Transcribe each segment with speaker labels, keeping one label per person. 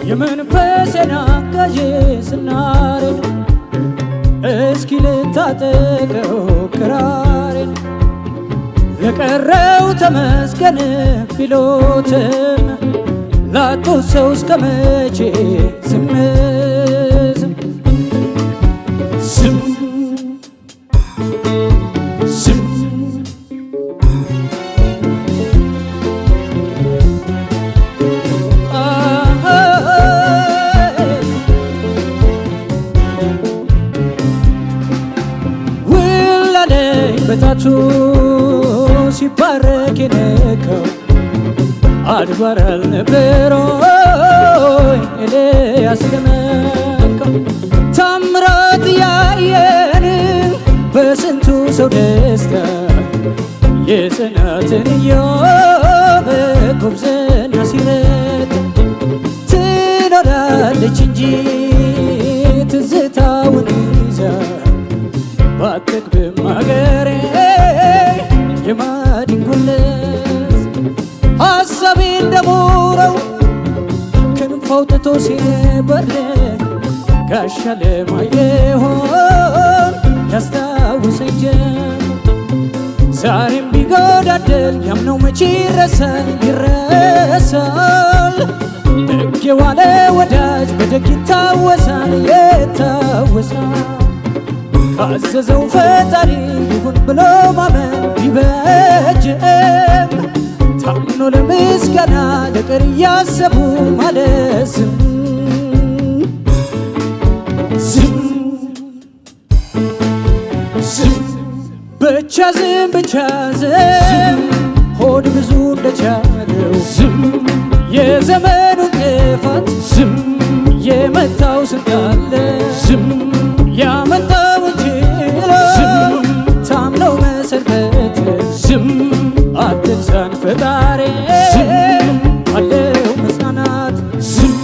Speaker 1: የመንፈሴን አጋዤ ዝናሬን እስኪ ልታጠቀው ክራሬን ለቀረው ተመስገን ቢሎትም ላጡ ሰው እስከ መቼ ዝም ዝም ዝም ዝም ውላለኝ በታቱ ሲባረክ የነካው አድባር አልነበሮይ ኤልያስ ደመቀው ታምራት ያየን በስንቱ ሰው ደስታ የጽናትን ኢዮብ ጉብዝና ሲረታ ትኖራለች እንጂ ትዝታውን ይዛ ባትጠግብም አገሬ የማዲንጎለስ ሐሳቤ እንደሞረው ክንፍ አውጥቶ ሲበር ጋሻ ለማየሆን ያስታውሰኝ ጀመር ዛሬም ቢጎዳደል ያምነው መቼ ይረሳል ይረሳል ደግ የዋለ ወዳጅ በደግ ይታወሳል ይታወሳል ካዘዘው ፈጣሪ ይሁን ብሎ ማመን ቢበጅም ታምኖ ለምስጋና ለቀር እያሰቡ ማለት ዝም ዝም ዝም ብቻ ዝም ብቻ ዝም ሆድ ብዙ እንደቻለው ዝም የዘመኑን ጥፋት ዝም የመታው ስንታለ ዝም ያመጣውን ችሎ ታምነው መሰንበት ዝም አትንሳን ፈጣሪ አለው መጽናናት ዝም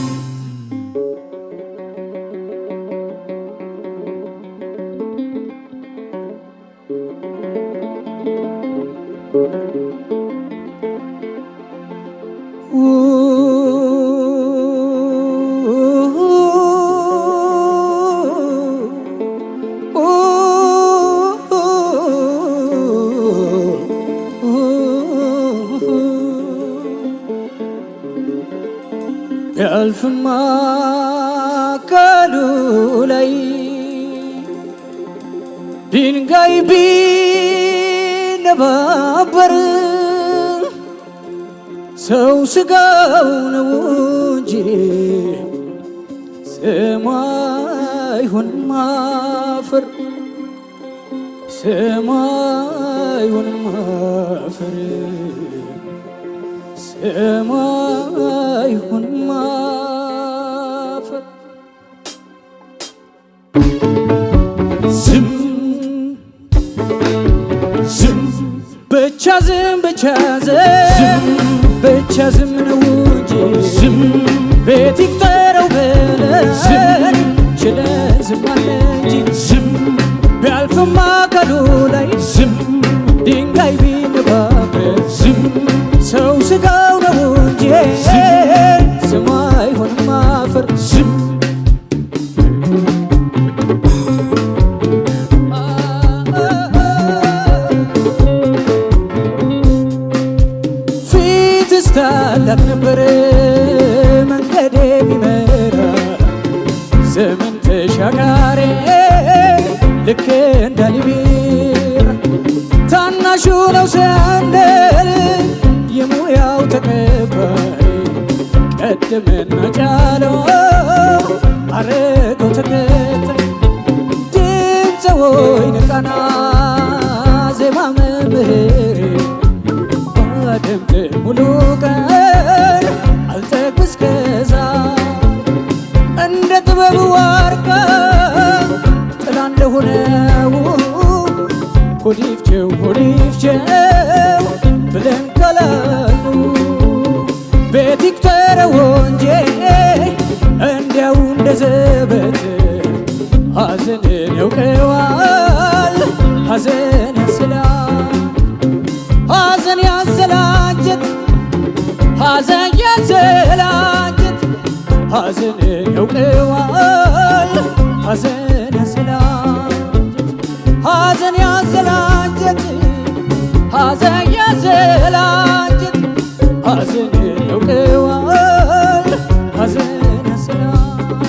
Speaker 1: ያልፍማ ካሉ ላይ ድንጋይ ቢነባበር ሰው ስጋው ነው እንጂ ሰማይሁን አፈር ሰማይሁን አፈር ሰማይሁን አፈር ዝም ዝም ብቻ ዝም ብቻ ዝም ብቻ ዝም ነው እንጂ ዝም ቤት ይፍጠረው ብለን ችለን ዝም አለ እንጂ ዝም ቢያልፍም አካሉ ላይ ዝም ድንጋይ ቢነባበር ዝም ሰው ስጋው ነው እንጂ ሰማይሁን አፈር ዝም ፊትስ ታላቅ ነበረ መንገድ የሚመራ ዘመን ተሻጋሪ ልክ እንደ ሊቢራ ታናሹ ነው ሳንደል የሙያው ተቀባይ ቀደመና ጫለው አረገው ተከታይ ድምፀ ወይን ቃና ዜማ መምህሬ ባደምጥ ሙሉ ቀን አልጠግብ እስከ ዛሬ እንደ ጥበብ ዋርካ ጥላ እንደሆነው ሆዲፍቼው ሆዲፍቼው ብለን ካላሉ ቤት ይቁጠረው እንጂ እንዲያው እንደ ዘበት ሐዘንን ያውቀዋል ሐዘን ያስላል ሐዘን ያዘላጀት ሐዘን ያዘላጀት ሐዘንን ያውቀዋል ሐዘን ያዘላንጀት ሐዘን ያዘላንጀት ሐዘን ያዘላንጀት ሐዘንን ያውቀዋል ሐዘን ያዘላንጀት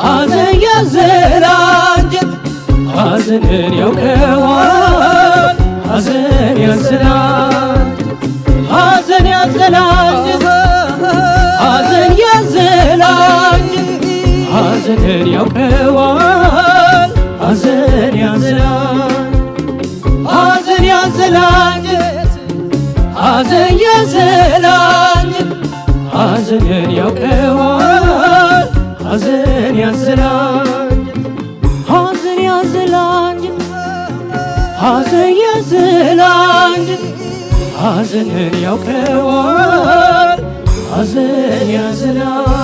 Speaker 1: ሐዘን ያዘላንጀት ሐዘንን ያውቀዋል ሐዘን ያዘላንጀት ሐዘን ያዘላንጀት ሐዘን ያዘላንጀት ሐዘንን ያውቀዋል ሐዘን ያዘላንጀት ሐዘን ያዘላንጀት ሐዘን ያዘላንጀት ሐዘንን ያውቀዋል ሐዘን ያዘላንጀት ሐዘን ያዘላንጀት ሐዘን ያዘላንጀት ሐዘንን ያውቀዋል ሐዘን ያዘላንጀት